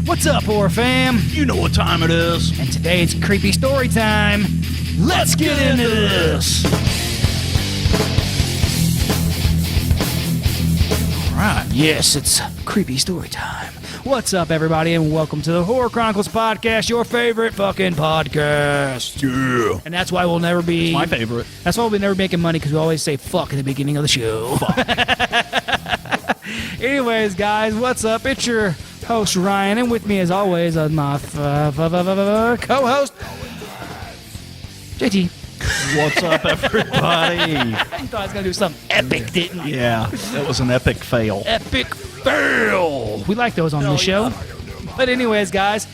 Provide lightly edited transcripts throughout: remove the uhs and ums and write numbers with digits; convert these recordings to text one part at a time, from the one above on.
What's up, horror fam? You know what time it is. And today it's creepy story time. Let's get into this. All right, yes, it's creepy story time. What's up, everybody, and welcome to the Horror Chronicles podcast, your favorite fucking podcast. Yeah. And that's why we'll never be... It's my favorite. That's why we'll be never making money, because we always say fuck at the beginning of the show. Fuck. Anyways, guys, what's up? It's your host, Ryan, and with me, as always, my co-host, JT. What's up, everybody? You thought I was going to do something epic, didn't you? Yeah, that was an epic fail. Epic fail. We like those on this show. But anyways, guys,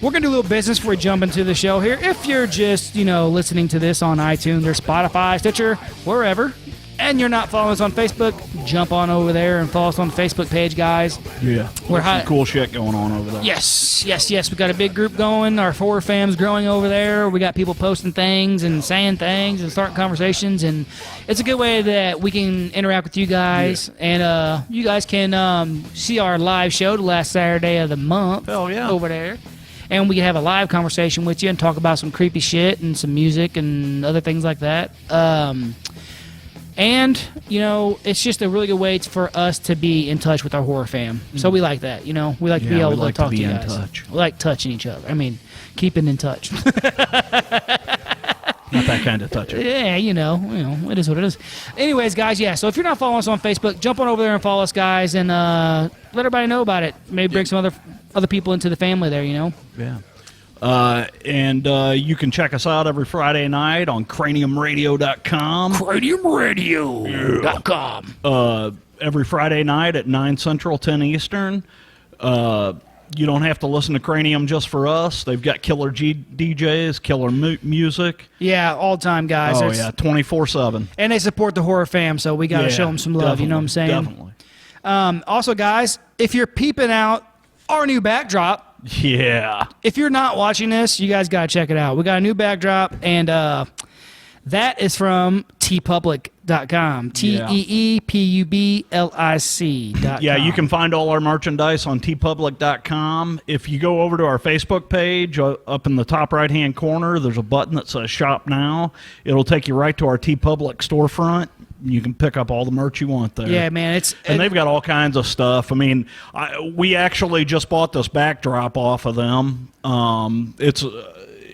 we're going to do a little business before we jump into the show here. If you're just, listening to this on iTunes or Spotify, Stitcher, wherever, and you're not following us on Facebook, jump on over there and follow us on the Facebook page, guys. Yeah, We're some cool shit going on over there. Yes. We got a big group going. Our horror fam's growing over there. We got people posting things and saying things and starting conversations, and it's a good way that we can interact with you guys. Yeah. And you guys can see our live show the last Saturday of the month. Hell yeah. Over there. And we can have a live conversation with you and talk about some creepy shit and some music and other things like that. And, it's just a really good way for us to be in touch with our horror fam. So we like that, We like to be able to talk to you guys. Touch. We like touching each other. I mean, keeping in touch. Not that kind of touch. Yeah, it is what it is. Anyways, guys, yeah, so if you're not following us on Facebook, jump on over there and follow us, guys, and let everybody know about it. Maybe bring some other people into the family there, Yeah. And you can check us out every Friday night on craniumradio.com. Craniumradio.com. Every Friday night at 9 Central, 10 Eastern. You don't have to listen to Cranium just for us. They've got killer DJs, killer music. Yeah, all time, guys. Oh, yeah, 24/7. And they support the horror fam, so we got to show them some love, you know what I'm saying? Definitely. Also, guys, if you're peeping out our new backdrop, yeah. if you're not watching this, you guys got to check it out. We got a new backdrop, and that is from teepublic.com. TEEPUBLIC.com. Yeah, you can find all our merchandise on teepublic.com. If you go over to our Facebook page, up in the top right-hand corner, there's a button that says Shop Now. It'll take you right to our TeePublic storefront. You can pick up all the merch you want there. Yeah, man. And they've got all kinds of stuff. I mean, we actually just bought this backdrop off of them.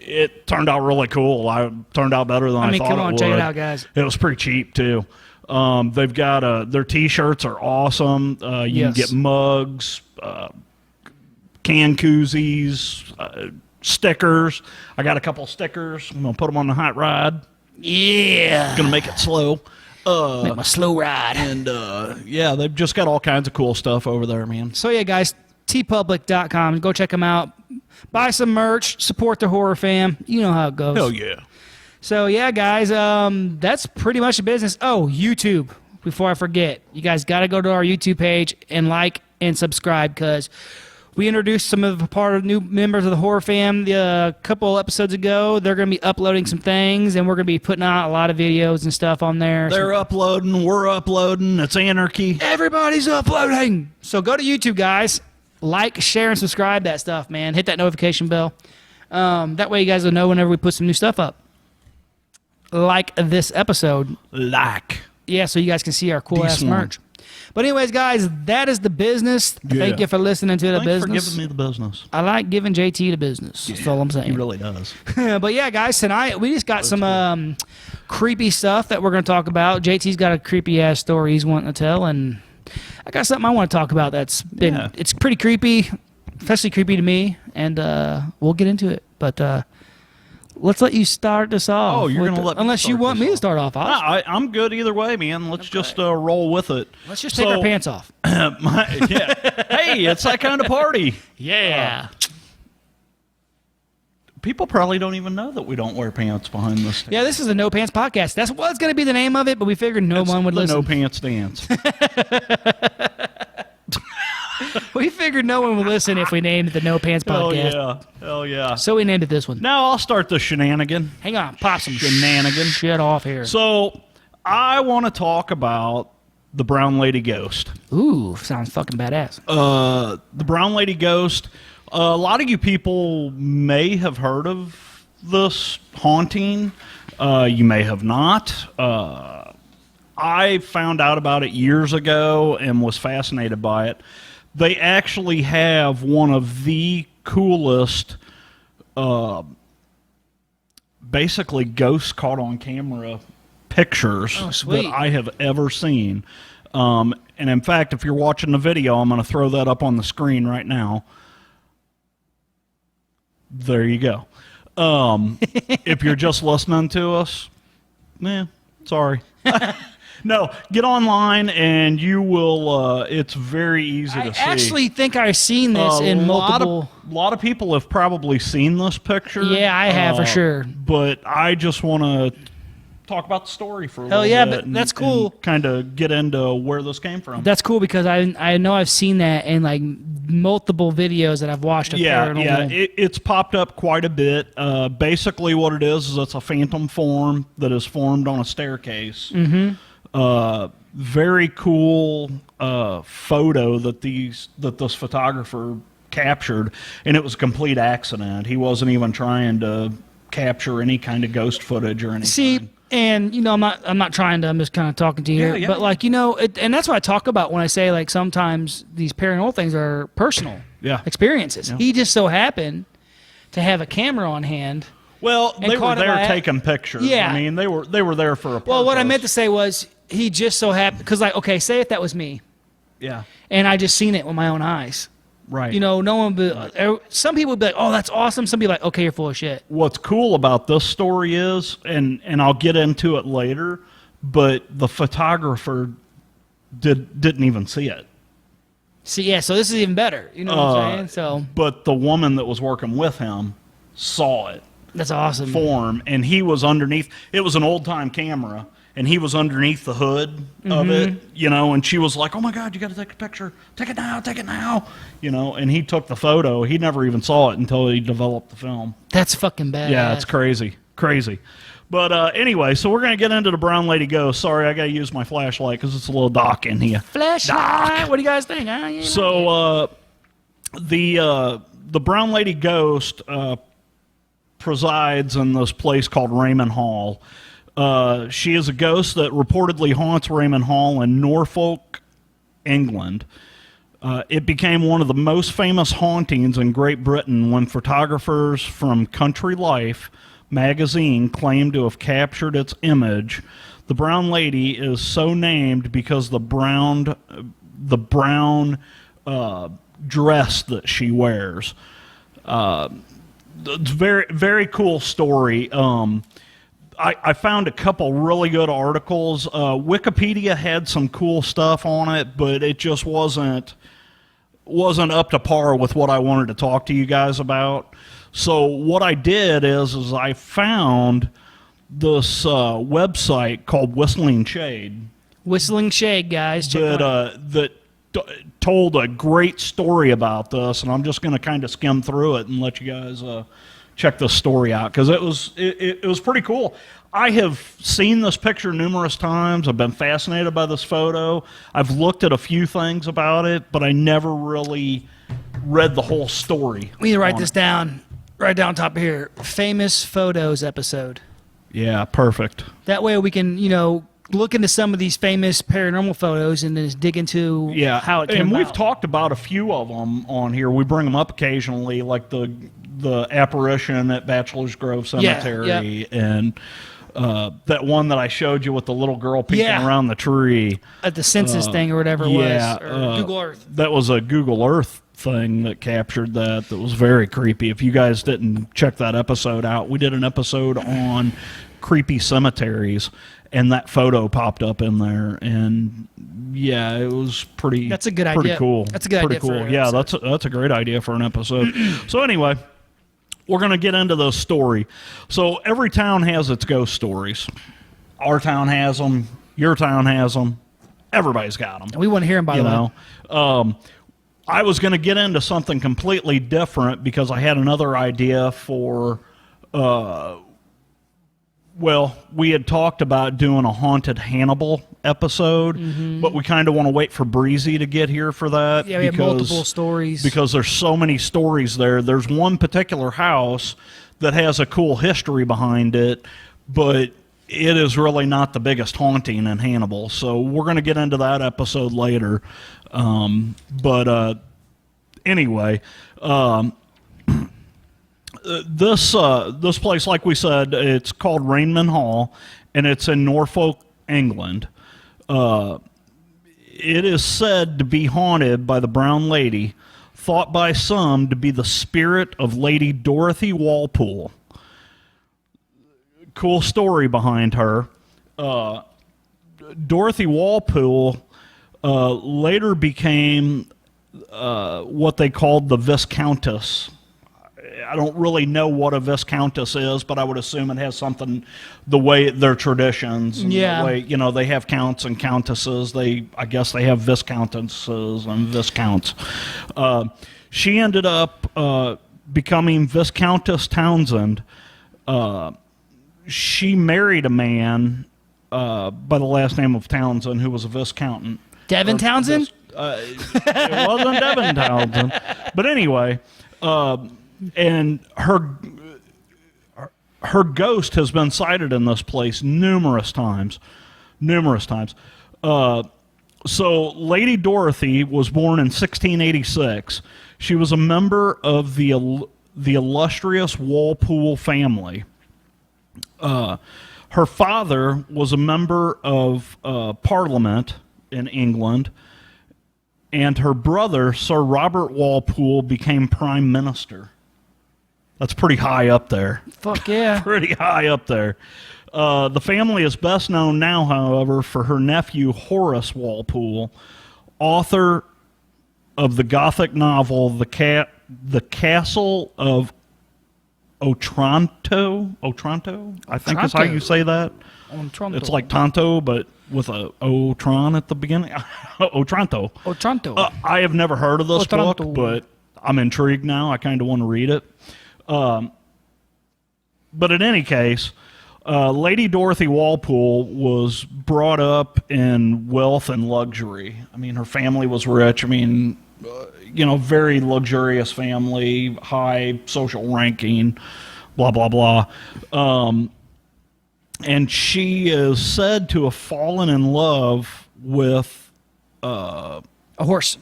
It turned out really cool. It turned out better than I thought it would. Come on, check it out, guys. It was pretty cheap, too. They've got their T-shirts are awesome. You can get mugs, can koozies, stickers. I got a couple stickers. I'm going to put them on the hot ride. Yeah. Going to make it slow. Make my slow ride. And, yeah, they've just got all kinds of cool stuff over there, man. So, yeah, guys, teepublic.com. Go check them out. Buy some merch. Support the horror fam. You know how it goes. Hell yeah. So, yeah, guys, that's pretty much the business. Oh, YouTube. Before I forget, you guys got to go to our YouTube page and like and subscribe, because we introduced some of the new members of the horror fam a couple episodes ago. They're going to be uploading some things, and we're going to be putting out a lot of videos and stuff on there. They're uploading. We're uploading. It's anarchy. Everybody's uploading. So go to YouTube, guys. Like, share, and subscribe that stuff, man. Hit that notification bell. That way you guys will know whenever we put some new stuff up. Like this episode. Yeah, so you guys can see our cool-ass merch. But anyways, guys, that is the business. Yeah. Thank you for listening to the business. Thanks for giving me the business. I like giving JT the business. That's all I'm saying. He really does. But yeah, guys, tonight we just got some creepy stuff that we're going to talk about. JT's got a creepy-ass story he's wanting to tell, and I got something I want to talk about that's been, it's pretty creepy, especially creepy to me, and we'll get into it. But let's let you start this off. Oh, you're going to let me unless you want me to start off. I'm good either way, man. Let's just roll with it. Let's just take our pants off. Hey, it's that kind of party. Yeah. People probably don't even know that we don't wear pants behind this. Yeah, this is a No Pants podcast. That's what's going to be the name of it, but we figured no one would listen. No Pants Dance. We figured no one would listen if we named it the No Pants podcast. Hell yeah. So we named it this one. Now I'll start the shenanigan. Hang on, pop some shenanigan shit off here. So I want to talk about the Brown Lady Ghost. Ooh, sounds fucking badass. The Brown Lady Ghost. A lot of you people may have heard of this haunting. You may have not. I found out about it years ago and was fascinated by it. They actually have one of the coolest, basically ghosts caught on camera pictures that I have ever seen. And in fact, if you're watching the video, I'm going to throw that up on the screen right now. There you go. If you're just listening to us, sorry. No, get online and you will, it's very easy to see. I actually think I've seen this in multiple... A lot of people have probably seen this picture. Yeah, I have for sure. But I just want to talk about the story for a little bit. But that's cool. Kind of get into where this came from. That's cool because I know I've seen that in like multiple videos that I've watched of paranormal. Yeah, it's popped up quite a bit. Basically what it is it's a phantom form that is formed on a staircase. Mm-hmm. Very cool photo that this photographer captured, and it was a complete accident. He wasn't even trying to capture any kind of ghost footage or anything. See, and I'm not trying to. I'm just kind of talking to you here. But like and that's what I talk about when I say like sometimes these paranormal things are personal experiences. Yeah. He just so happened to have a camera on hand. Well, they were there taking pictures. Yeah. I mean, they were there for a purpose. Well, what I meant to say was he just so happened, because like, okay, say if that was me. Yeah. And I just seen it with my own eyes. Right. No one would, some people would be like, oh, that's awesome. Some people like, okay, you're full of shit. What's cool about this story is, and I'll get into it later, but the photographer didn't even see it. See, yeah, so this is even better. You know what I'm saying? So, but the woman that was working with him saw it. That's awesome. Form, and he was underneath. It was an old-time camera, and he was underneath the hood of it, and she was like, oh, my God, you got to take a picture. Take it now, and he took the photo. He never even saw it until he developed the film. That's fucking badass. Yeah, it's crazy. But anyway, so we're going to get into the Brown Lady Ghost. Sorry, I got to use my flashlight because it's a little dark in here. Flashlight? What do you guys think? So the Brown Lady Ghost presides in this place called Raynham Hall. She is a ghost that reportedly haunts Raynham Hall in Norfolk, England. It became one of the most famous hauntings in Great Britain when photographers from Country Life magazine claimed to have captured its image. The Brown Lady is so named because the brown dress that she wears. It's very, very cool story. I found a couple really good articles. Wikipedia had some cool stuff on it, but it just wasn't up to par with what I wanted to talk to you guys about. So what I did is I found this website called Whistling Shade. Whistling Shade, guys. That told a great story about this, and I'm just going to kind of skim through it and let you guys check this story out because it was pretty cool. I have seen this picture numerous times. I've been fascinated by this photo. I've looked at a few things about it, but I never really read the whole story. We need to write this down. Right down top of here. Famous photos episode. Yeah, perfect. That way we can, look into some of these famous paranormal photos and then just dig into how it came about. And we've talked about a few of them on here. We bring them up occasionally, like the apparition at Bachelor's Grove Cemetery and that one that I showed you with the little girl peeking around the tree. At the census thing or whatever it was. Or Google Earth. That was a Google Earth thing that captured that was very creepy. If you guys didn't check that episode out, we did an episode on creepy cemeteries, and that photo popped up in there, and it was pretty. That's a good idea. Pretty cool. That's a good idea. Pretty cool. Yeah, that's a great idea for an episode. So anyway, we're gonna get into the story. So every town has its ghost stories. Our town has them. Your town has them. Everybody's got them. We want to hear them, by the way. I was going to get into something completely different because I had another idea for Well, we had talked about doing a haunted Hannibal episode, but we kind of want to wait for Breezy to get here for that. Yeah, we have multiple stories. Because there's so many stories there. There's one particular house that has a cool history behind it, but it is really not the biggest haunting in Hannibal. So we're going to get into that episode later. Anyway, this place, like we said, it's called Raynham Hall, and it's in Norfolk, England. It is said to be haunted by the Brown Lady, thought by some to be the spirit of Lady Dorothy Walpole. Cool story behind her. Dorothy Walpole later became what they called the Viscountess. I don't really know what a Viscountess is, but I would assume it has something, the way their traditions, and the way, they have counts and countesses. I guess they have Viscountesses and Viscounts. She ended up becoming Viscountess Townsend. She married a man by the last name of Townsend who was a Viscount. Devin Townsend? It wasn't Devin Townsend. But anyway, and her ghost has been sighted in this place numerous times. So Lady Dorothy was born in 1686. She was a member of the illustrious Walpole family. Her father was a member of Parliament in England, and her brother, Sir Robert Walpole, became Prime Minister. That's pretty high up there. Fuck yeah. Pretty high up there. The family is best known now, however, for her nephew, Horace Walpole, author of the Gothic novel The Castle of Otranto, I think is how you say that. Otranto. It's like Tonto, but with a Otran at the beginning. Otranto. I have never heard of this book, but I'm intrigued now. I kind of want to read it. But in any case, Lady Dorothy Walpole was brought up in wealth and luxury. I mean, her family was rich. I mean, very luxurious family, high social ranking, blah, blah, blah. And she is said to have fallen in love with a horse.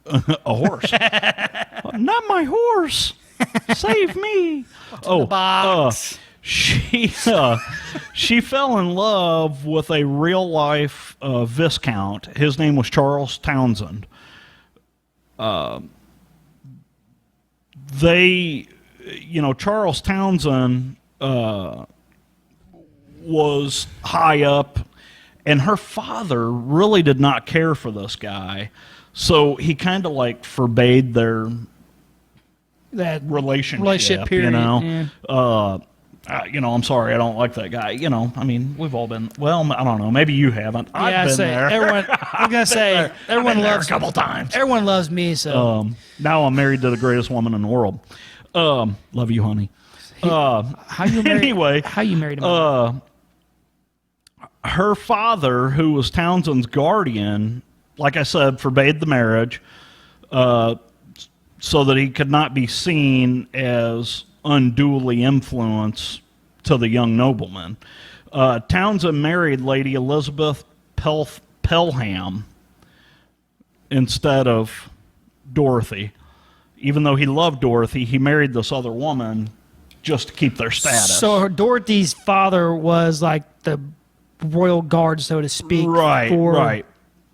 A horse. Not my horse. Save me. She fell in love with a real life Viscount. His name was Charles Townsend. Charles Townsend was high up, and her father really did not care for this guy, so he kind of like forbade that relationship period. I'm sorry, I don't like that guy. I mean, we've all been. Well, I don't know. Maybe you haven't. I've been there. I'm gonna say everyone loves a couple times. Everyone loves me. So now I'm married to the greatest woman in the world. Love you, honey. How you married him? Her father, who was Townsend's guardian, like I said, forbade the marriage, so that he could not be seen as unduly influenced to the young nobleman. Townsend married Lady Elizabeth Pelham instead of Dorothy. Even though he loved Dorothy, he married this other woman just to keep their status. So Dorothy's father was like the royal guard, so to speak. Right.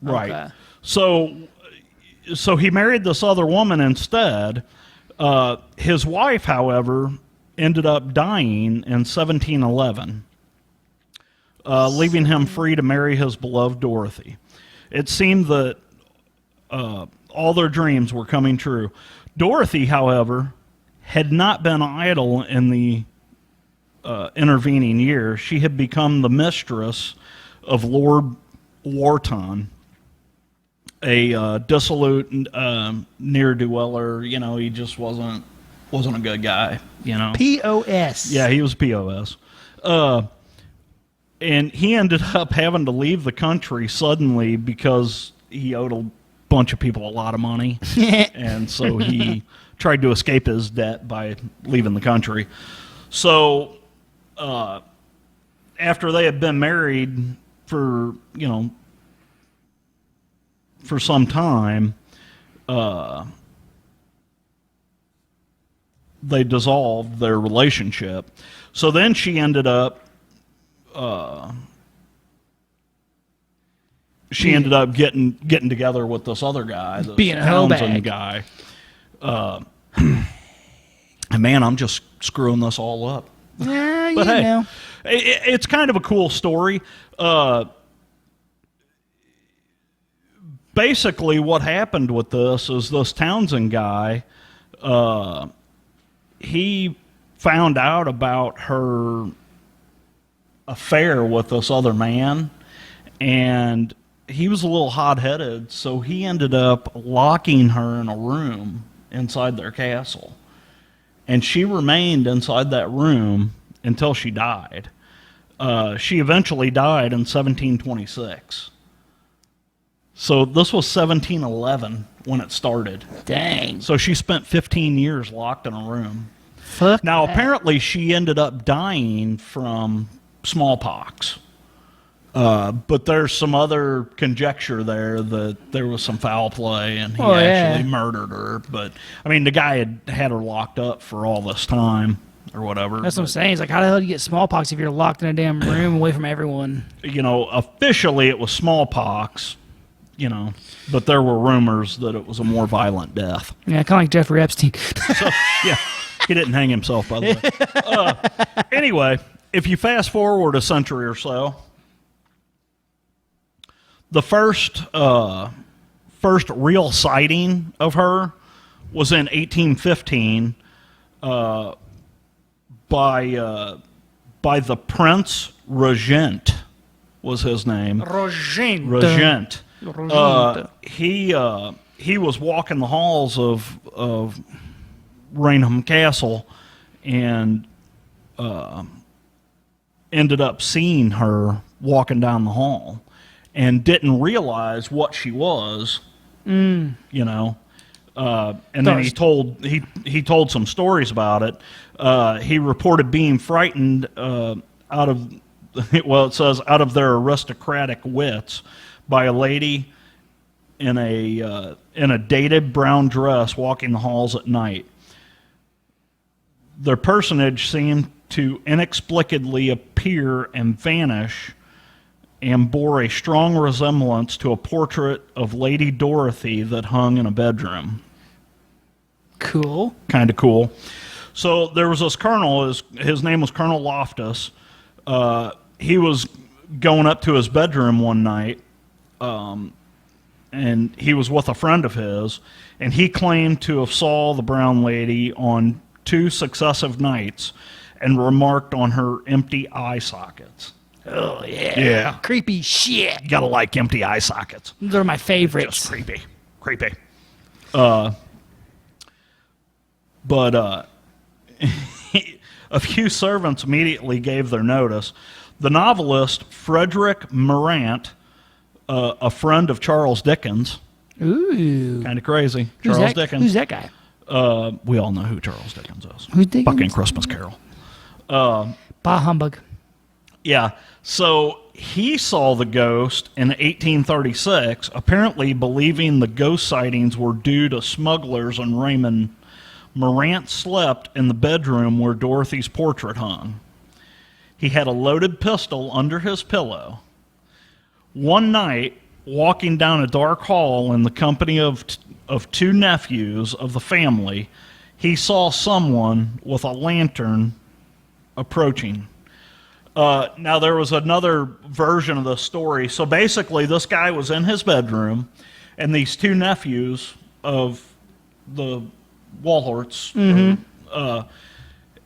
Okay. So he married this other woman instead. His wife, however, ended up dying in 1711, leaving him free to marry his beloved Dorothy. It seemed that all their dreams were coming true. Dorothy, however, had not been idle in the intervening years. She had become the mistress of Lord Wharton, a dissolute ne'er-do-weller. He just wasn't a good guy. POS. Yeah, he was POS. And he ended up having to leave the country suddenly because he owed a bunch of people a lot of money. And so he tried to escape his debt by leaving the country. So after they had been married for, for some time, they dissolved their relationship. So then she ended up getting together with this other guy, the being a Townsend bag guy. And man, I'm just screwing this all up. Yeah, But hey, it's kind of a cool story. Basically, what happened with this is this Townsend guy, he found out about her affair with this other man, and he was a little hot-headed, so he ended up locking her in a room inside their castle. And she remained inside that room until she died. She eventually died in 1726. So this was 1711 when it started. Dang. So she spent 15 years locked in a room. Fuck Now, that. apparently she ended up dying from smallpox. But there's some other conjecture there that there was some foul play and he actually murdered her. But, I mean, the guy had her locked up for all this time or whatever. That's what I'm saying. It's like, how the hell do you get smallpox if you're locked in a damn room away from everyone? Officially it was smallpox, but there were rumors that it was a more violent death. Yeah, kind of like Jeffrey Epstein. So, yeah, he didn't hang himself, by the way. Anyway, if you fast forward a century or so, the first real sighting of her was in 1815 by the Prince Regent was his name. Regent. He was walking the halls of Raynham Castle and ended up seeing her walking down the hall and didn't realize what she was, and then he told some stories about it. He reported being frightened out of their aristocratic wits by a lady in a dated brown dress walking the halls at night. Their personage seemed to inexplicably appear and vanish, and bore a strong resemblance to a portrait of Lady Dorothy that hung in a bedroom. Cool. Kind of cool. So there was this colonel, his name was Colonel Loftus. He was going up to his bedroom one night, and he was with a friend of his, and he claimed to have saw the brown lady on 2 successive nights and remarked on her empty eye sockets. Oh, yeah. Yeah. Creepy shit. You gotta like empty eye sockets. Those are my favorites. Just creepy. But a few servants immediately gave their notice. The novelist Frederick Marant, a friend of Charles Dickens. Ooh. Kind of crazy. Who's Charles that, Dickens. Who's that guy? We all know who Charles Dickens is. Who's Dickens? Fucking Christmas Carol. Bah humbug. Yeah. So he saw the ghost in 1836, apparently believing the ghost sightings were due to smugglers in Raymond. Marant slept in the bedroom where Dorothy's portrait hung. He had a loaded pistol under his pillow. One night, walking down a dark hall in the company of 2 nephews of the family, he saw someone with a lantern approaching. Now, there was another version of the story. So basically, this guy was in his bedroom, and these 2 nephews of the Walhorts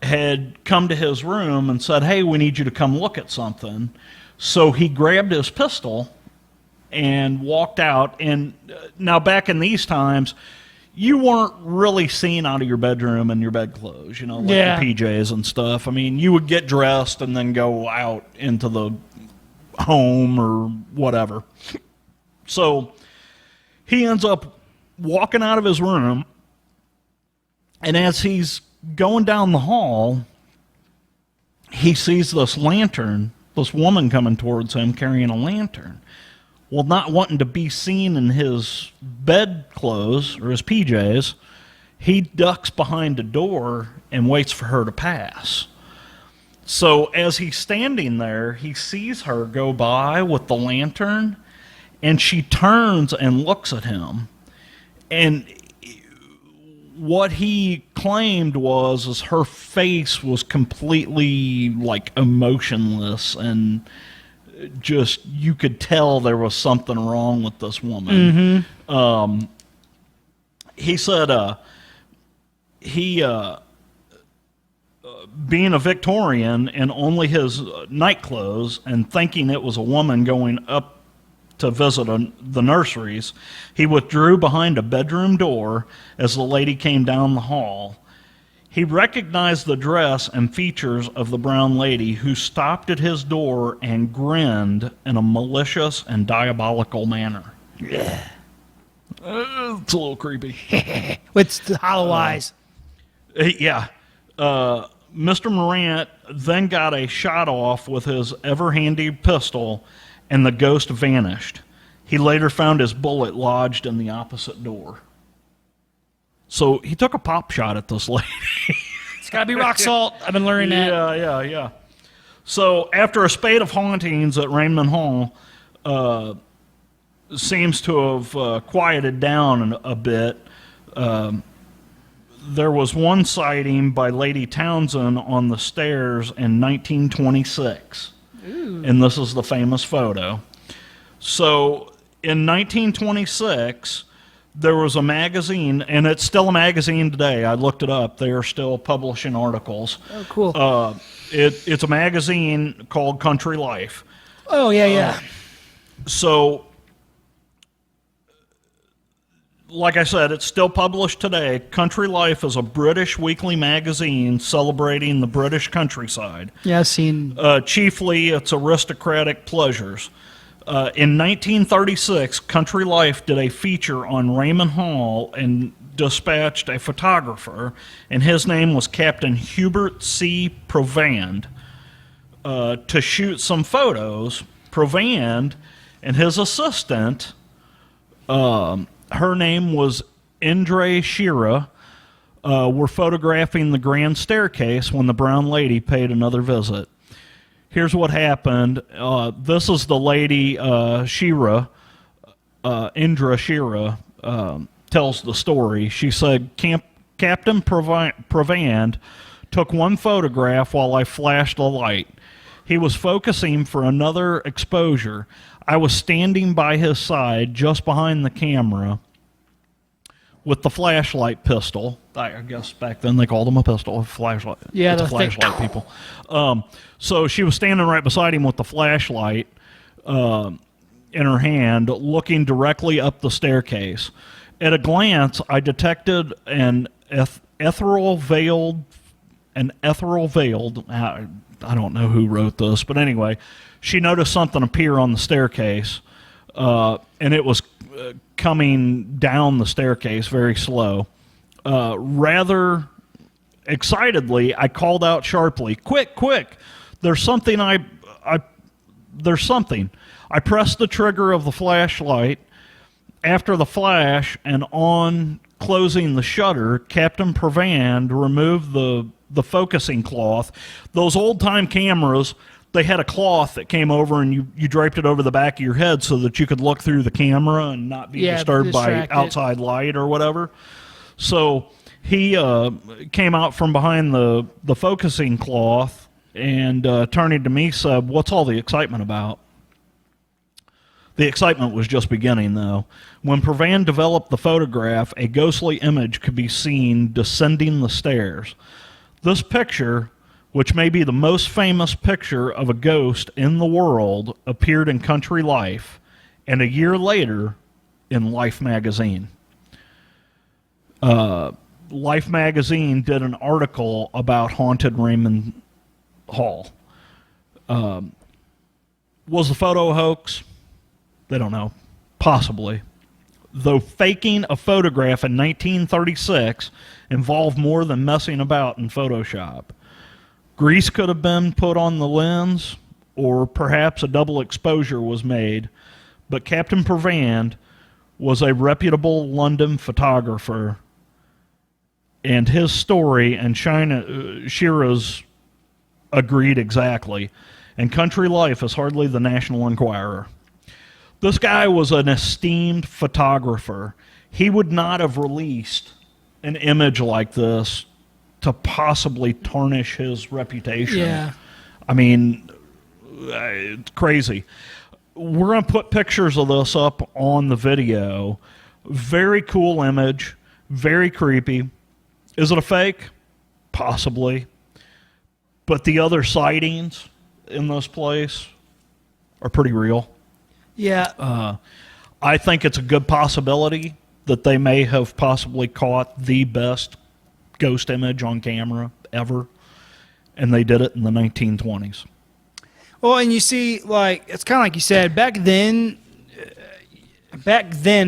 had come to his room and said, "Hey, we need you to come look at something." So he grabbed his pistol and walked out. And now, back in these times, you weren't really seen out of your bedroom in your bedclothes, like your PJs and stuff. I mean, you would get dressed and then go out into the home or whatever. So he ends up walking out of his room, and as he's going down the hall, he sees this lantern, this woman coming towards him carrying a lantern. Well, not wanting to be seen in his bed clothes or his PJs, he ducks behind a door and waits for her to pass. So as he's standing there, he sees her go by with the lantern, and she turns and looks at him. And what he claimed was her face was completely like emotionless, and just, you could tell there was something wrong with this woman. He said being a Victorian in only his night clothes and thinking it was a woman going up to visit the nurseries, he withdrew behind a bedroom door as the lady came down the hall. He recognized the dress and features of the brown lady, who stopped at his door and grinned in a malicious and diabolical manner. Yeah. It's a little creepy. With the hollow eyes. Yeah. Mr. Morant then got a shot off with his ever-handy pistol, and the ghost vanished. He later found his bullet lodged in the opposite door. So he took a pop shot at this lady. It's got to be rock salt. I've been learning that. Yeah. So after a spate of hauntings at Raynham Hall seems to have quieted down a bit, there was one sighting by Lady Townsend on the stairs in 1926. Ooh. And this is the famous photo. So in 1926, there was a magazine, and it's still a magazine today. I looked it up. They are still publishing articles. Oh, cool. It's a magazine called Country Life. Oh, yeah. So, like I said, it's still published today. Country Life is a British weekly magazine celebrating the British countryside. Yeah, I've seen. Chiefly, its aristocratic pleasures. In 1936, Country Life did a feature on Raynham Hall and dispatched a photographer, and his name was Captain Hubert C. Provand, to shoot some photos. Provand and his assistant, her name was Indra Shira, were photographing the grand staircase when the brown lady paid another visit. Here's what happened. This is the lady, Shira, Indra Shira, tells the story. She said, Captain Provand took one photograph while I flashed the light. He was focusing for another exposure. I was standing by his side, just behind the camera, with the flashlight pistol. I guess back then they called them a pistol, a flashlight. Yeah, it's a flashlight, people. So she was standing right beside him with the flashlight in her hand, looking directly up the staircase. At a glance, I detected an ethereal veiled. I don't know who wrote this, but anyway, she noticed something appear on the staircase, and it was coming down the staircase very slow. Rather excitedly, I called out sharply, quick, there's something. There's something. I pressed the trigger of the flashlight. After the flash and on closing the shutter, Captain Provand removed the focusing cloth. Those old-time cameras, they had a cloth that came over, and you draped it over the back of your head so that you could look through the camera and not be disturbed by outside light or whatever. So he came out from behind the focusing cloth and turning to me said, "What's all the excitement about?" The excitement was just beginning, though. When Provand developed the photograph, a ghostly image could be seen descending the stairs. This picture, which may be the most famous picture of a ghost in the world, appeared in Country Life, and a year later in Life magazine. Life magazine did an article about haunted Raynham Hall. Was the photo a hoax? They don't know. Possibly. Though faking a photograph in 1936 involved more than messing about in Photoshop. Grease could have been put on the lens, or perhaps a double exposure was made, but Captain Purvand was a reputable London photographer, and his story and Shira's agreed exactly, and Country Life is hardly the National Enquirer. This guy was an esteemed photographer. He would not have released an image like this to possibly tarnish his reputation. Yeah. I mean, it's crazy. We're going to put pictures of this up on the video. Very cool image. Very creepy. Is it a fake? Possibly. But the other sightings in this place are pretty real. Yeah. I think it's a good possibility that they may have possibly caught the best ghost image on camera ever, and they did it in the 1920s. Well, and you see, like, it's kind of like you said, back then,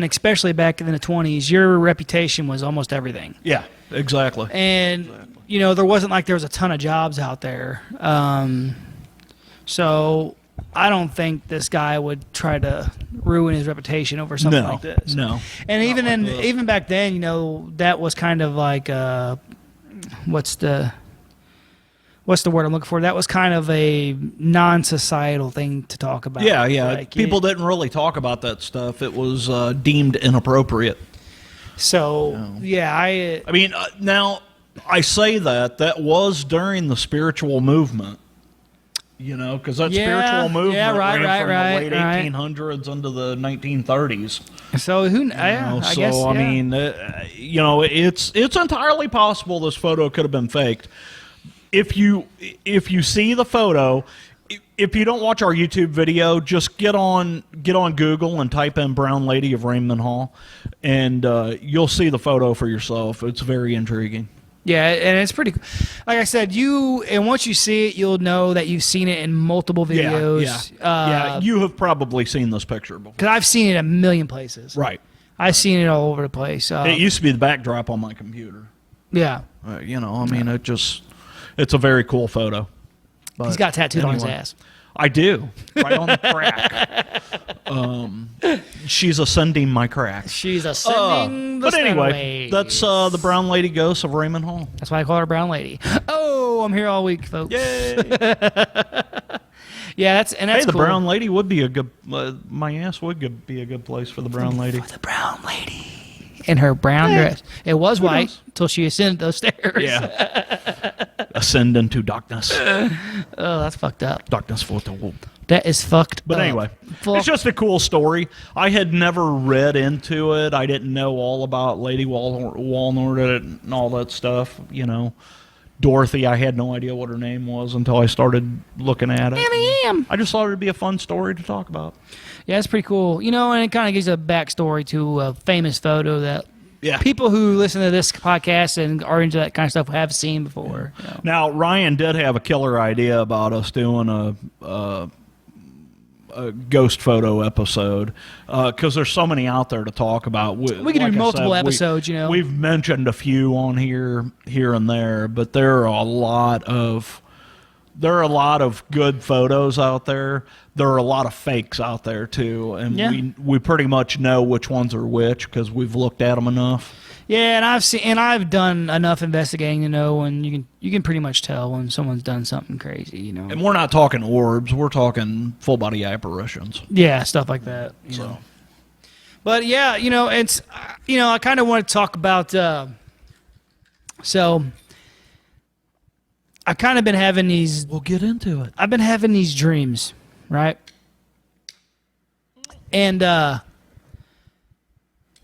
especially back in the 20s, your reputation was almost everything. Yeah, exactly. And, you know, there wasn't like there was a ton of jobs out there. So I don't think this guy would try to ruin his reputation over something like this. No. And even back then, you know, that was kind of like what's the word I'm looking for? That was kind of a non-societal thing to talk about. Yeah, yeah. Like, People didn't really talk about that stuff. It was deemed inappropriate. So, yeah, I mean, now, I say that was during the spiritual movement. You know, because that spiritual movement ran from the late 1800s into the 1930s. So I guess. I mean, you know, it's entirely possible this photo could have been faked. If you see the photo, if you don't watch our YouTube video, just get on Google and type in "Brown Lady of Raynham Hall," and you'll see the photo for yourself. It's very intriguing. Yeah, and it's pretty. Like I said, once you see it, you'll know that you've seen it in multiple videos. Yeah, you have probably seen this picture before. Because I've seen it a million places. Right. I've seen it all over the place. It used to be the backdrop on my computer. Yeah. You know, I mean, it's a very cool photo. But he's got tattooed on his ass. I do, right on the crack. She's ascending my crack. She's ascending the But anyway, stairways. that's the Brown Lady Ghost of Raynham Hall. That's why I call her Brown Lady. Oh, I'm here all week, folks. Yay! Yeah, that's Hey, the cool. Brown Lady would be a good. My ass would be a good place for the Brown Lady. For the Brown Lady. In her brown dress. It was white until she ascended those stairs. Yeah. Ascend into darkness. Oh, that's fucked up. Darkness for the world. That is fucked But up. anyway, it's just a cool story. I had never read into it. I didn't know all about Lady Walnort and all that stuff. You know, Dorothy, I had no idea what her name was until I started looking at it. I just thought it would be a fun story to talk about. Yeah, it's pretty cool. You know, and it kind of gives a backstory to a famous photo that people who listen to this podcast and are into that kind of stuff have seen before. You know. Now, Ryan did have a killer idea about us doing a ghost photo episode because there's so many out there to talk about. We could do multiple episodes, you know. We've mentioned a few on here and there, but there are a lot of good photos out there. There are a lot of fakes out there too, and we pretty much know which ones are which because we've looked at them enough. Yeah, and I've done enough investigating to know, and you can pretty much tell when someone's done something crazy, you know. And we're not talking orbs; we're talking full body apparitions. Yeah, stuff like that. You know. But yeah, you know, it's I kind of want to talk about. So I've kind of been having these. We'll get into it. I've been having these dreams, right? And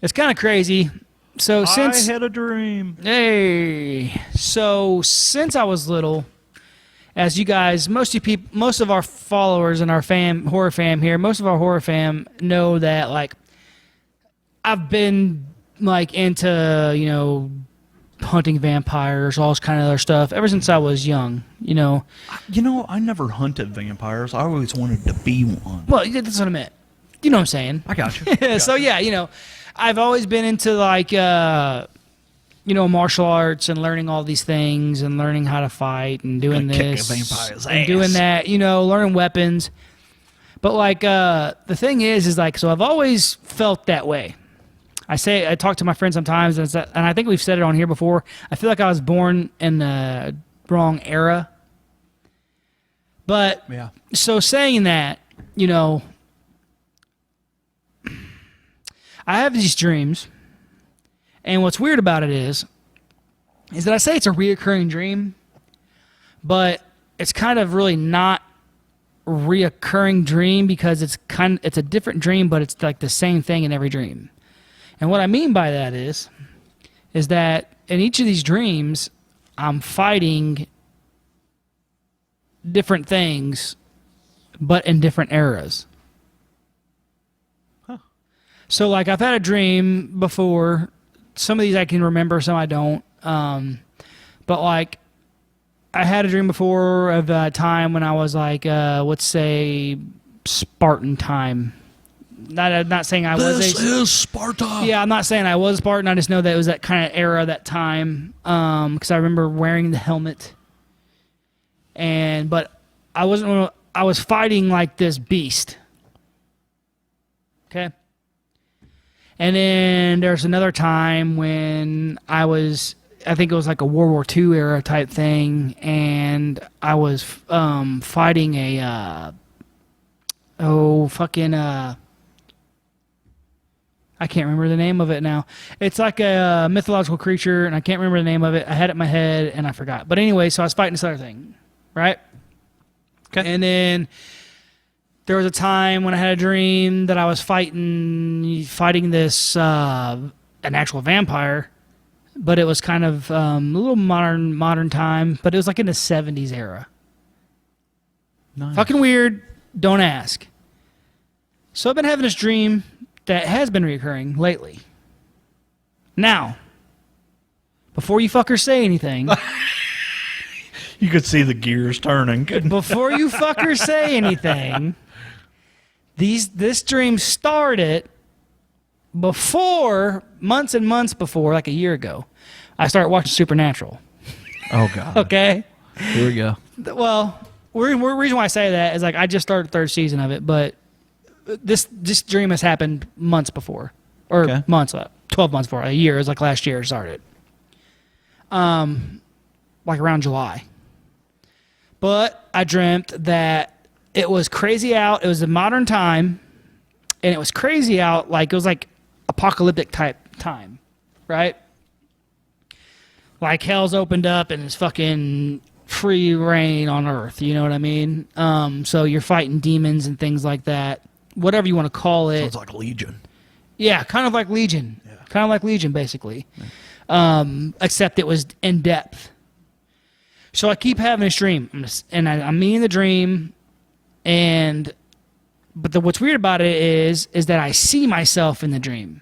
it's kind of crazy. So I had a dream. Hey, so since I was little, as you guys, most of our followers and our horror fam here, most of our horror fam know that like I've been like into hunting vampires, all this kind of other stuff ever since I was young, you know. I never hunted vampires. I always wanted to be one. Well, that's what I meant. You know what I'm saying? I got you. So yeah, I've always been into like martial arts and learning all these things and learning how to fight and doing Kick a this vampire's and ass. doing that, learning weapons. But like the thing is like, so I've always felt that way. I talk to my friends sometimes, and I think we've said it on here before. I feel like I was born in the wrong era. But yeah. So saying that, I have these dreams, and what's weird about it is that I say it's a reoccurring dream, but it's kind of really not a reoccurring dream because it's a different dream, but it's like the same thing in every dream. And what I mean by that is that in each of these dreams, I'm fighting different things, but in different eras. Huh. So, like, I've had a dream before. Some of these I can remember, some I don't. But, like, I had a dream before of a time when I was, like, let's say, Spartan time. Not saying I was. This is Sparta. Yeah, I'm not saying I was Spartan. I just know that it was that kind of era, that time. Because I remember wearing the helmet. But I wasn't. I was fighting like this beast. Okay. And then there's another time when I think it was like a World War II era type thing, and I was fighting a I can't remember the name of it now. It's like a mythological creature, and I can't remember the name of it. I had it in my head, and I forgot. But anyway, so I was fighting this other thing, right? Okay. And then there was a time when I had a dream that I was fighting this an actual vampire, but it was kind of a little modern time, but it was like in the 70s era. Nice. Fucking weird. Don't ask. So I've been having this dream that has been recurring lately. Now, before you fuckers say anything, You could see the gears turning. before you fuckers say anything, this dream started before, months and months before, like a year ago. I started watching Supernatural. Oh, God. Okay? Here we go. Well, the reason why I say that is like I just started the third season of it, but this dream has happened months before, or Okay. 12 months before, a year. It was like last year it started, like around July. But I dreamt that it was crazy out. It was a modern time, and it was crazy out. Like it was like apocalyptic type time, right? Like hell's opened up and it's fucking free reign on Earth. You know what I mean? So you're fighting demons and things like that. Whatever you want to call it. Sounds like Legion. Yeah, kind of like Legion. Yeah. Kind of like Legion, basically. Yeah. Except it was in depth. So I keep having this dream, and I'm in the dream, but what's weird about it is that I see myself in the dream.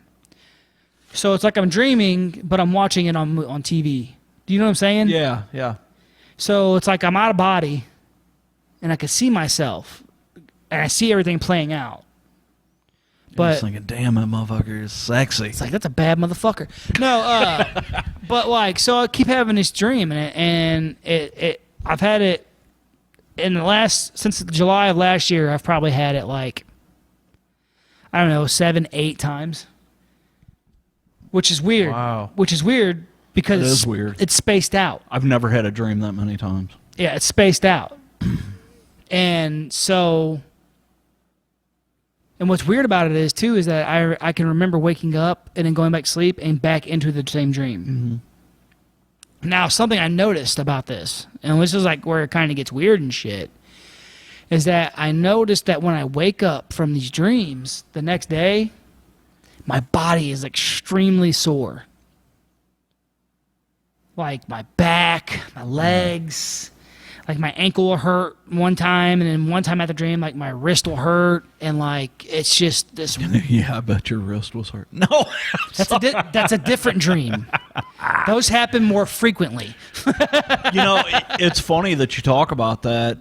So it's like I'm dreaming, but I'm watching it on TV. Do you know what I'm saying? Yeah, yeah. So it's like I'm out of body, and I can see myself, and I see everything playing out. But I was thinking, damn, that motherfucker is sexy. It's like, that's a bad motherfucker. No, but like, so I keep having this dream, and I've had it since July of last year. I've probably had it like, I don't know, 7-8 times, which is weird. Wow. Which is weird because It is weird. It's spaced out. I've never had a dream that many times. Yeah, it's spaced out. And so, and what's weird about it is that I can remember waking up and then going back to sleep and back into the same dream. Mm-hmm. Now, something I noticed about this, and this is like where it kind of gets weird and shit, is that I noticed that when I wake up from these dreams the next day, my body is extremely sore. Like my back, my legs, like my ankle will hurt one time, and then one time at the dream, like my wrist will hurt, and like it's just this. Yeah, I bet your wrist was hurt. No, That's a different dream. Those happen more frequently. It's funny that you talk about that,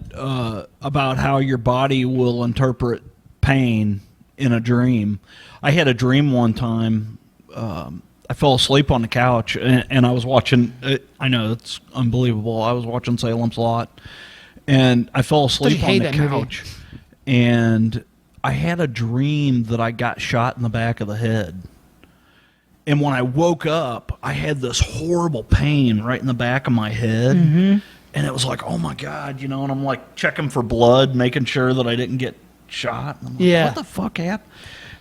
about how your body will interpret pain in a dream. I had a dream one time. I fell asleep on the couch, and I was watching. I know it's unbelievable. I was watching Salem's Lot, and I fell asleep on the couch, and I had a dream that I got shot in the back of the head. And when I woke up, I had this horrible pain right in the back of my head, and it was like, oh my God, and I'm like checking for blood, making sure that I didn't get shot. And I'm like, what the fuck happened?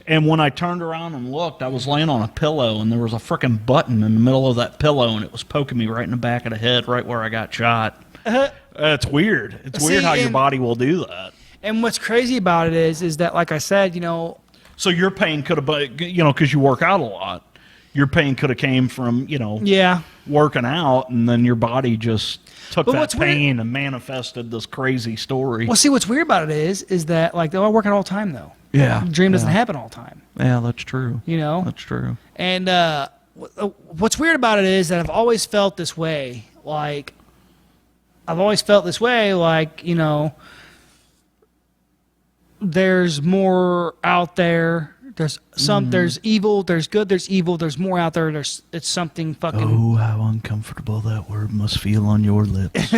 And when I turned around and looked, I was laying on a pillow, and there was a freaking button in the middle of that pillow, and it was poking me right in the back of the head, right where I got shot. It's weird. It's weird how your body will do that. And what's crazy about it is that, like I said, So your pain could have been, because you work out a lot, your pain could have came from, working out, and then your body just took that pain and manifested this crazy story. Well, see, what's weird about it is that, like, I work out all the time, though. Yeah. Dream doesn't happen all the time. Yeah, that's true. That's true. And what's weird about it is that I've always felt this way. Like, there's more out there. There's there's evil, there's good, there's evil, there's more out there. It's something fucking. Oh, how uncomfortable that word must feel on your lips.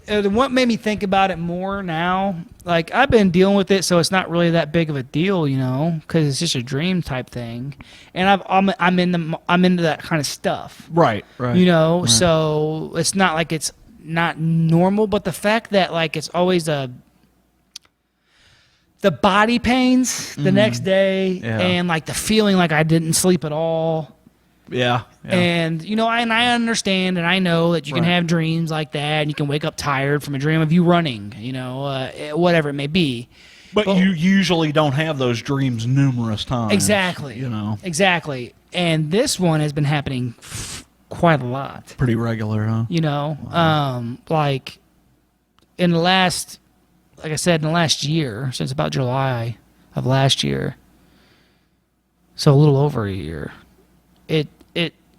What made me think about it more now, like, I've been dealing with it, so it's not really that big of a deal, because it's just a dream type thing, and I'm into that kind of stuff, right. Right. So it's not like it's not normal, but the fact that, like, it's always the body pains the next day, and, like, the feeling like I didn't sleep at all. Yeah. And, and I understand and I know that you can have dreams like that, and you can wake up tired from a dream of you running, whatever it may be. But you usually don't have those dreams numerous times. Exactly. Exactly. And this one has been happening quite a lot. Pretty regular, huh? Wow. Like, in the last year, since about July of last year, so a little over a year,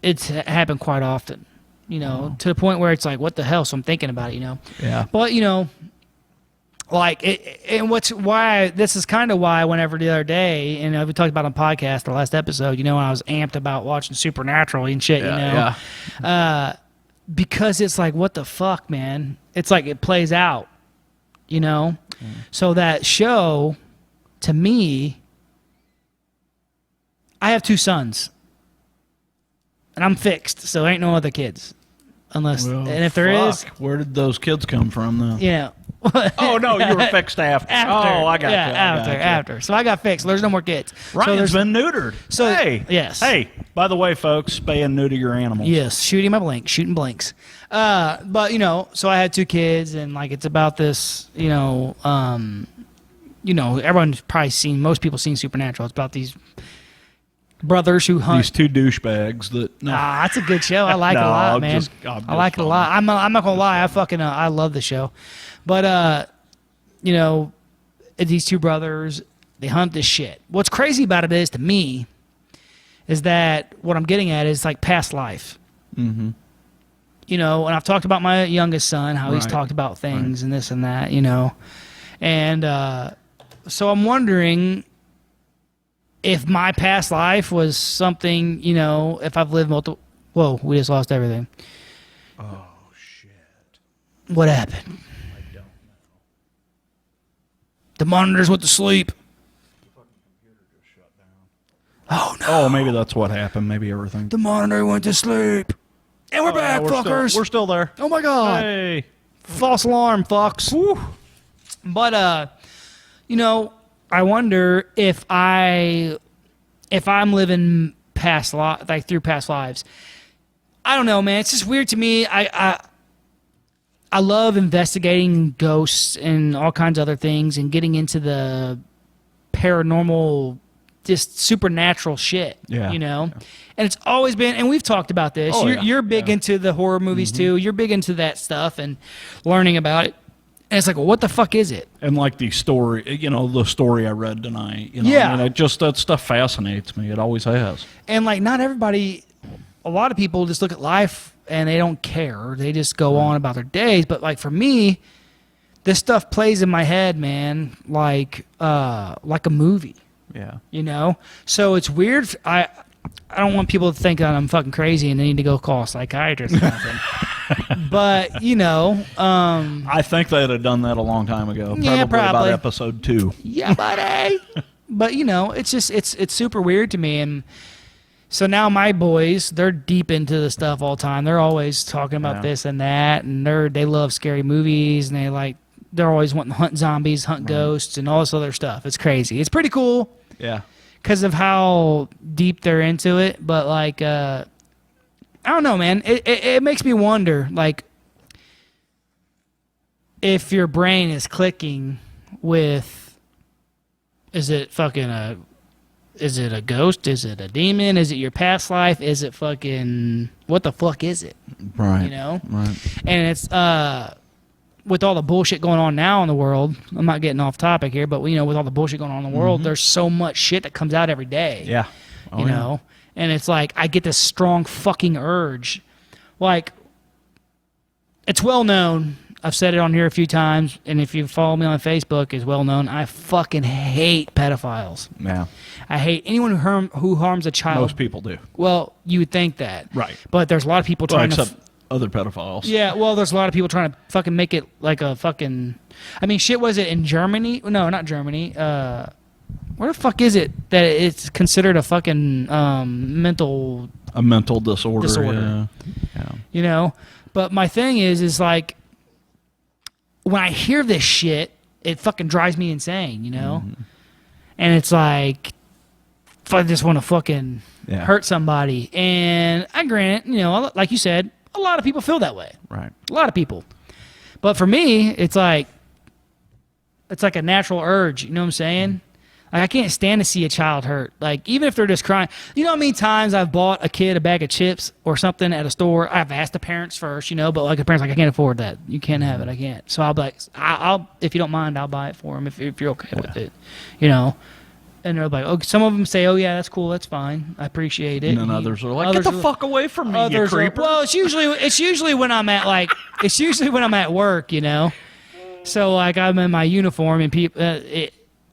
it's happened quite often, to the point where it's like, what the hell? So I'm thinking about it, Yeah. But, like, this is kind of why whenever the other day, and we talked about on podcast, the last episode, when I was amped about watching Supernatural and shit, because it's like, what the fuck, man? It's like it plays out, So that show, to me, I have 2 sons. And I'm fixed, so ain't no other kids. And if there is... Where did those kids come from, though? Oh, no, you were fixed after. Oh, I got you. After. So I got fixed. So there's no more kids. Ryan's been neutered. So, yes. Hey, by the way, folks, spay and neuter your animals. Yes, shooting blanks. But, so I had 2 kids, and, like, it's about this, everyone's probably most people seen Supernatural. It's about these brothers who hunt. These 2 douchebags that. No. That's a good show. I like it a lot, man. I like it a lot. I'm not gonna lie. I love the show, but these 2 brothers, they hunt this shit. What's crazy about it is, to me, is that what I'm getting at is, like, past life. Mm-hmm. And I've talked about my youngest son, how he's talked about things and this and that, and so I'm wondering if my past life was something, if I've lived multiple... Whoa, we just lost everything. Oh, shit. What happened? I don't know. The monitors went to sleep. The fucking computer just shut down. Oh, no. Oh, maybe that's what happened. Maybe everything... The monitor went to sleep. And we're back, fuckers. We're still there. Oh, my God. Hey. False alarm, fucks. Woo. But, I wonder if I'm living past through past lives. I don't know, man. It's just weird to me. I love investigating ghosts and all kinds of other things and getting into the paranormal, just supernatural shit. Yeah. And it's always been, and we've talked about this. You're big into the horror movies too. You're big into that stuff and learning about it. And it's like, well, what the fuck is it? And like the story, the story I read tonight. That stuff fascinates me. It always has. And like, not everybody a lot of people just look at life and they don't care. They just go on about their days. But like for me, this stuff plays in my head, man, like a movie. Yeah. You know? So it's weird. I don't want people to think that I'm fucking crazy and they need to go call a psychiatrist or something. But, you know. I think they'd have done that a long time ago. Yeah, probably. About episode 2. Yeah, buddy. But, you know, it's just, it's super weird to me. And so now my boys, they're deep into the stuff all the time. They're always talking about this and that. And they love scary movies. And they're always wanting to hunt zombies, hunt ghosts, and all this other stuff. It's crazy. It's pretty cool. Yeah. Because of how deep they're into it. But, like, I don't know, man. It makes me wonder, like, if your brain is clicking with, is it a ghost? Is it a demon? Is it your past life? Is it fucking, what the fuck is it? Right. You know? Right. And it's, with all the bullshit going on now in the world, I'm not getting off topic here, but, you know, with all the bullshit going on in the world, there's so much shit that comes out every day. Yeah. You know? And it's like, I get this strong fucking urge. Like, it's well known. I've said it on here a few times, and if you follow me on Facebook, it's well known. I fucking hate pedophiles. Yeah. I hate anyone who harms a child. Most people do. Well, you would think that. Right. But there's a lot of people trying to... Except other pedophiles. Yeah, well, there's a lot of people trying to fucking make it like a fucking... I mean, shit, was it in Germany? No, not Germany. Where the fuck is it that it's considered a fucking mental... A mental disorder. Yeah. You know? But my thing is like, when I hear this shit, it fucking drives me insane, you know? And it's like, I just want to fucking hurt somebody. And I grant, you know, like you said, a lot of people feel that way. Right. A lot of people. But for me, it's like a natural urge. You know what I'm saying? Like, I can't stand to see a child hurt. Like, even if they're just crying. You know how many times I've bought a kid a bag of chips or something at a store? I've asked the parents first, you know, but like the parents like, I can't afford that. You can't have it. I can't. So I'll be like, I'll if you don't mind, I'll buy it for them if you're okay with it. You know? And they're like, oh, some of them say, oh, yeah, that's cool, that's fine. I appreciate it. And then others are like, get the fuck away from me, you creeper. Well, it's usually when I'm at, like, it's usually when I'm at work, you know? So, like, I'm in my uniform, and people,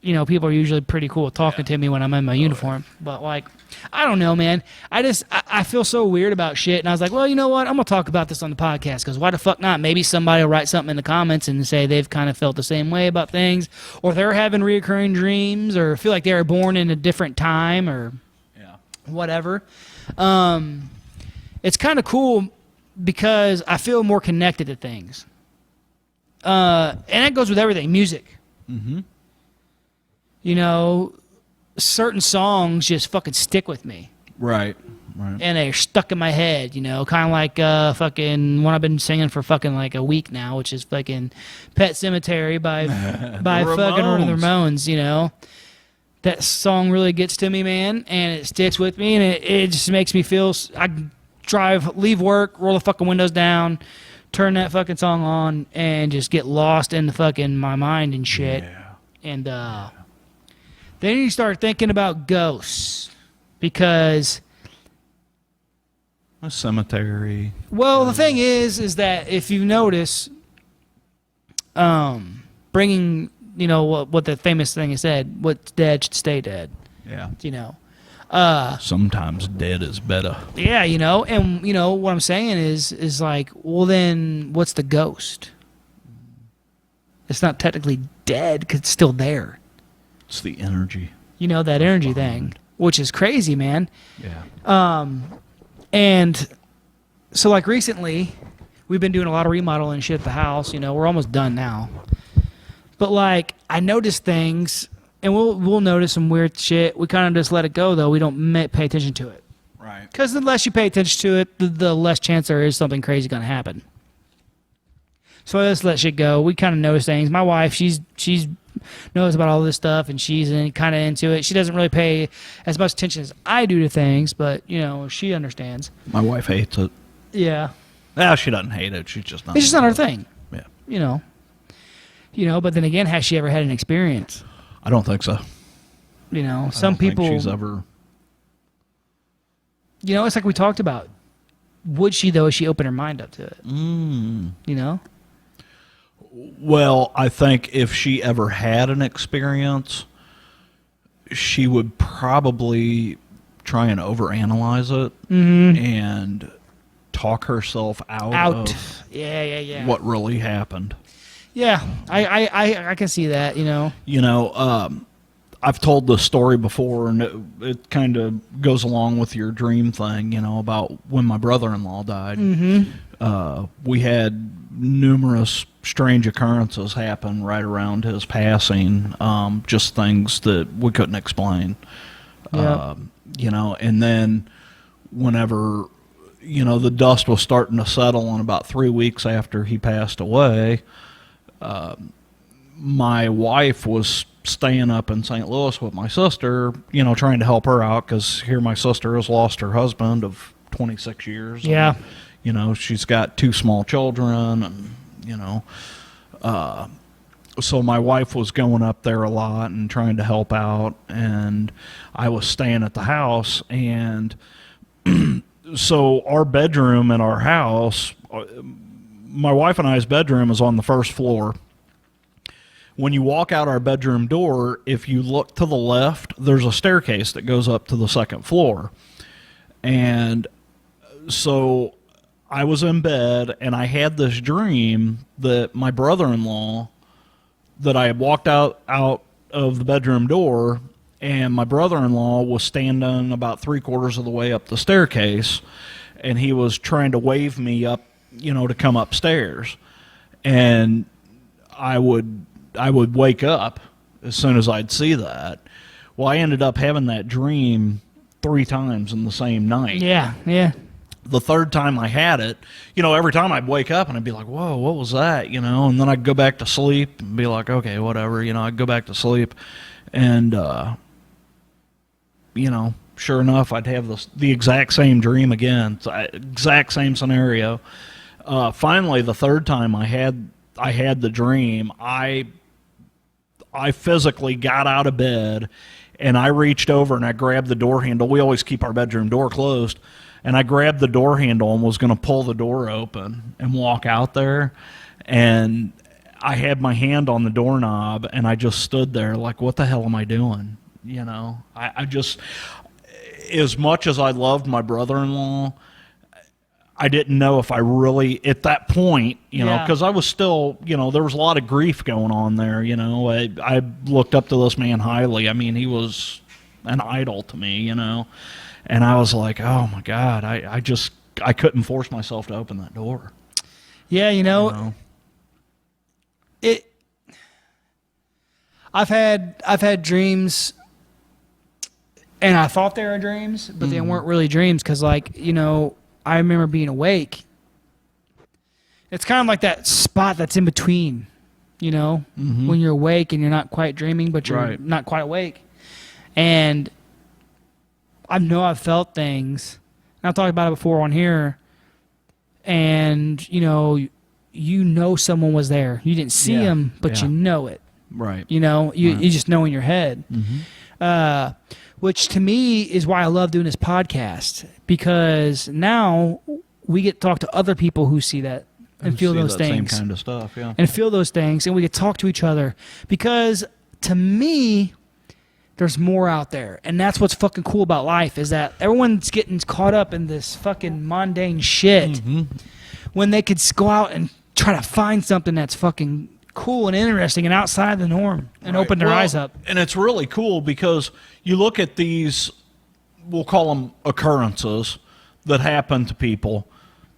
you know, people are usually pretty cool talking to me when I'm in my uniform. But, like, I don't know, man. I feel so weird about shit. And I was like, well, you know what? I'm going to talk about this on the podcast, because why the fuck not? Maybe somebody will write something in the comments and say they've kind of felt the same way about things, or they're having reoccurring dreams, or feel like they were born in a different time, or whatever. It's kind of cool because I feel more connected to things. And that goes with everything. Music. Mm-hmm. You know, certain songs just fucking stick with me. Right. Right. And they're stuck in my head, you know, kind of like fucking one I've been singing for fucking like a week now, which is fucking Pet Cemetery by fucking the Ramones, you know. That song really gets to me, man, and it sticks with me, and it just makes me feel... I leave work, roll the fucking windows down, turn that fucking song on, and just get lost in the fucking my mind and shit. Yeah. And then you start thinking about ghosts, because... A cemetery. Well, the thing is that if you notice, bringing, you know, what the famous thing is said, what's dead should stay dead. Yeah. You know. Sometimes dead is better. Yeah, you know, and, you know, what I'm saying is like, well, then what's the ghost? It's not technically dead because it's still there. It's the energy. You know, that energy thing, which is crazy, man. Yeah. And so, like, recently, we've been doing a lot of remodeling and shit at the house. You know, we're almost done now. But, like, I noticed things, and we'll notice some weird shit. We kind of just let it go, though. We don't pay attention to it. Right. Because the less you pay attention to it, the less chance there is something crazy going to happen. So I just let shit go. We kind of notice things. My wife, she's knows about all this stuff, and she's kind of into it. She doesn't really pay as much attention as I do to things, but, you know, she understands. My wife hates it. Yeah. No, she doesn't hate it. She's just not. It's just not her thing. Yeah. You know, but then again, has she ever had an experience? I don't think so. You know, some people. Think she's ever. You know, it's like we talked about. would she though? If she opened her mind up to it, you know. Well, I think if she ever had an experience, she would probably try and overanalyze it and talk herself out of what really happened. Yeah, I can see that, you know. I've told this story before, and it kind of goes along with your dream thing, about when my brother-in-law died. We had numerous strange occurrences happen right around his passing, just things that we couldn't explain. And then whenever, the dust was starting to settle, and about 3 weeks after he passed away, my wife was staying up in St. Louis with my sister, trying to help her out, because here my sister has lost her husband of 26 years. Yeah. And, she's got 2 small children, and, so my wife was going up there a lot and trying to help out, and I was staying at the house. And so our bedroom in our house, my wife and I's bedroom is on the first floor. When you walk out our bedroom door, if you look to the left, there's a staircase that goes up to the second floor. And so I was in bed, and I had this dream that my brother-in-law, that I had walked out of the bedroom door, and my brother-in-law was standing about 3/4 of the way up the staircase, and he was trying to wave me up, to come upstairs. And I would wake up as soon as I'd see that. Well, I ended up having that dream 3 times in the same night. Yeah, yeah. The third time I had it, every time I'd wake up and I'd be like, whoa, what was that? And then I'd go back to sleep and be like, okay, whatever. I'd go back to sleep. And, sure enough, I'd have the exact same dream again. Exact same scenario. Finally, the third time I had the dream, I physically got out of bed, and I reached over and I grabbed the door handle. We always keep our bedroom door closed. And I grabbed the door handle and was going to pull the door open and walk out there. And I had my hand on the doorknob, and I just stood there like, what the hell am I doing? I just, as much as I loved my brother-in-law, I didn't know if I really, at that point, because I was still, there was a lot of grief going on there. I looked up to this man highly. I mean, he was an idol to me, And I was like, oh my God, I couldn't force myself to open that door. Yeah, I've had dreams, and I thought they were dreams, but they weren't really dreams, because I remember being awake. It's kind of like that spot that's in between, when you're awake and you're not quite dreaming, but you're not quite awake. And I know I've felt things, and I've talked about it before on here, and someone was there. You didn't see them, but you know it. Right. You just know in your head. Which to me is why I love doing this podcast, because now we get to talk to other people who see that and feel those things. Same kind of stuff, yeah. And feel those things, and we get to talk to each other, because to me, there's more out there. And that's what's fucking cool about life, is that everyone's getting caught up in this fucking mundane shit when they could go out and try to find something that's fucking cool and interesting and outside the norm and open their eyes up. And it's really cool because you look at these, we'll call them occurrences that happen to people.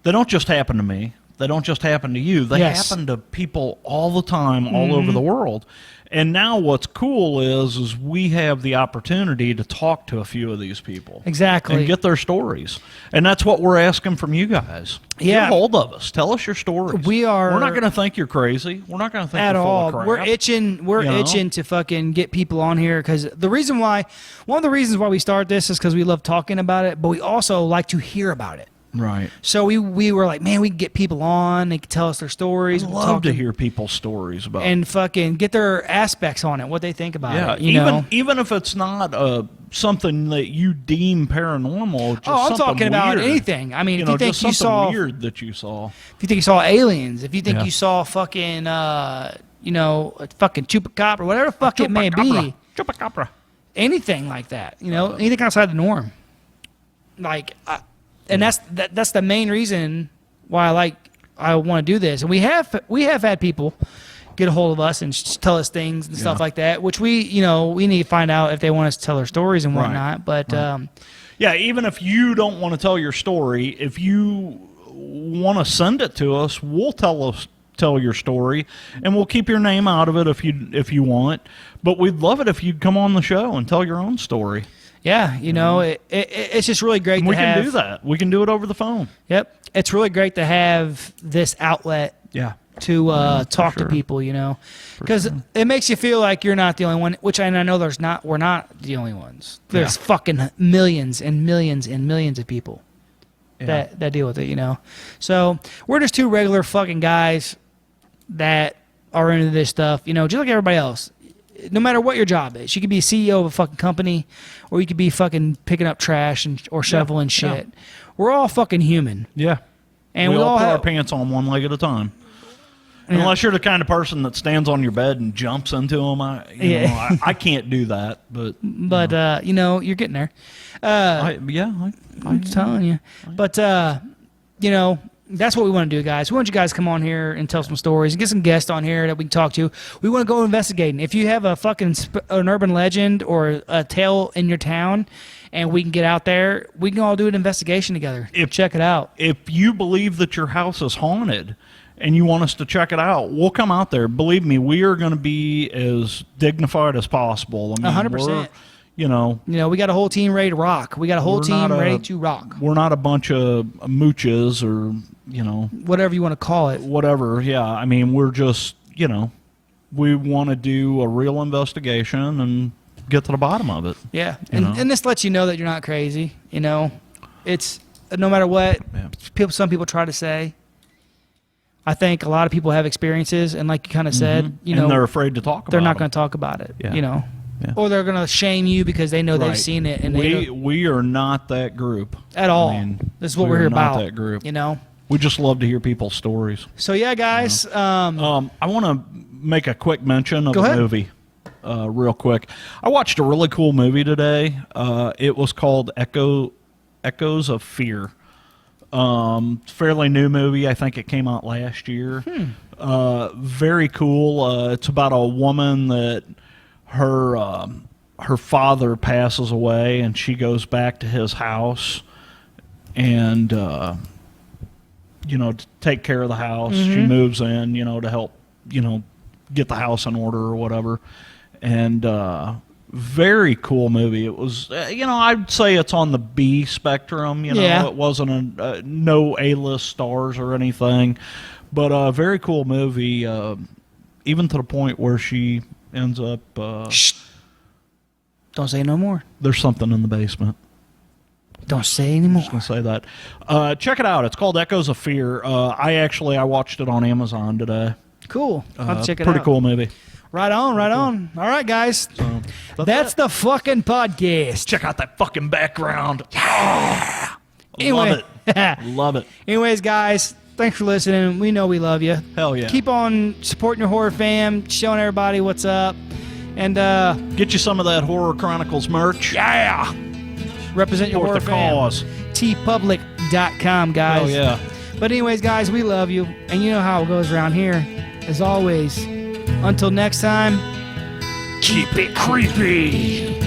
They don't just happen to me. They don't just happen to you. They happen to people all the time, all over the world. And now what's cool is we have the opportunity to talk to a few of these people. Exactly. And get their stories. And that's what we're asking from you guys. Yeah. Get hold of us. Tell us your stories. We're not going to think you're crazy. We're not going to think at you're full all. of crap. We're itching to fucking get people on here, because one of the reasons why we start this is because we love talking about it, but we also like to hear about it. Right. So we were like, man, we can get people on. They can tell us their stories. I love to hear people's stories about and fucking get their aspects on it, what they think about it. Even if it's not a something that you deem paranormal. Just I'm talking about weird. anything. I mean, if know, you think just you something saw weird that you saw, if you think you saw aliens, if you think Yeah. you saw fucking, a fucking chupacabra, whatever the fuck it may be, Chupacabra. anything like that, anything outside the norm. Like, and that's the main reason why I want to do this. And we have had people get a hold of us and tell us things and stuff like that, which we need to find out if they want us to tell their stories and whatnot. But yeah, even if you don't want to tell your story, if you want to send it to us, we'll tell your story, and we'll keep your name out of it if you want. But we'd love it if you'd come on the show and tell your own story. Yeah, it's just really great. We can do that. We can do it over the phone. Yep, it's really great to have this outlet. Yeah. To talk to people, because it makes you feel like you're not the only one. Which I know we're not the only ones. There's fucking millions and millions and millions of people that deal with it. So we're just two regular fucking guys that are into this stuff. Just like everybody else. No matter what your job is, you could be a CEO of a fucking company, or you could be fucking picking up trash or shoveling shit. Yeah. We're all fucking human. Yeah, and we all put our pants on one leg at a time. Yeah. Unless you're the kind of person that stands on your bed and jumps into them, I can't do that. But you're getting there. I'm telling you. But that's what we want to do, guys. We want you guys to come on here and tell some stories and get some guests on here that we can talk to. We want to go investigating. If you have a fucking an urban legend or a tale in your town, and we can get out there, we can all do an investigation together. Check it out. If you believe that your house is haunted and you want us to check it out, we'll come out there. Believe me, we are going to be as dignified as possible. 100%. We got a whole team ready to rock. We got a whole team ready to rock. We're not a bunch of mooches or, whatever you want to call it. Whatever, yeah. I mean, we're just, we want to do a real investigation and get to the bottom of it. Yeah, and this lets you know that you're not crazy. It's no matter what some people try to say. I think a lot of people have experiences, and like you kind of said, and they're afraid to talk about it. They're not going to talk about it, Yeah. Or they're going to shame you because they know they've seen it. And we are not that group. At all. This is what we're here about. Not that group. We just love to hear people's stories. So, yeah, guys. I want to make a quick mention of a movie real quick. I watched a really cool movie today. It was called Echoes of Fear. Fairly new movie. I think it came out last year. Very cool. It's about a woman that her father passes away, and she goes back to his house and to take care of the house. She moves in, to help get the house in order or whatever. And very cool movie. It was, I'd say it's on the B spectrum. It wasn't no A-list stars or anything, but a very cool movie. Even to the point where she ends up. Shh. Don't say no more. There's something in the basement. Don't say anymore. I'm just gonna say that. Check it out. It's called Echoes of Fear. I watched it on Amazon today. Cool. I'll have to check it out. Pretty cool movie. Right on, right on. All right, guys. So, that's the fucking podcast. Check out that fucking background. Yeah. Anyway. Love it. Love it. Anyways, guys, thanks for listening. We know we love you. Hell yeah. Keep on supporting your horror fam, showing everybody what's up. And get you some of that Horror Chronicles merch. Yeah. Represent your horror fam. Cause. tpublic.com, guys. Oh yeah. But anyways, guys, we love you. And you know how it goes around here. As always, until next time, keep it creepy.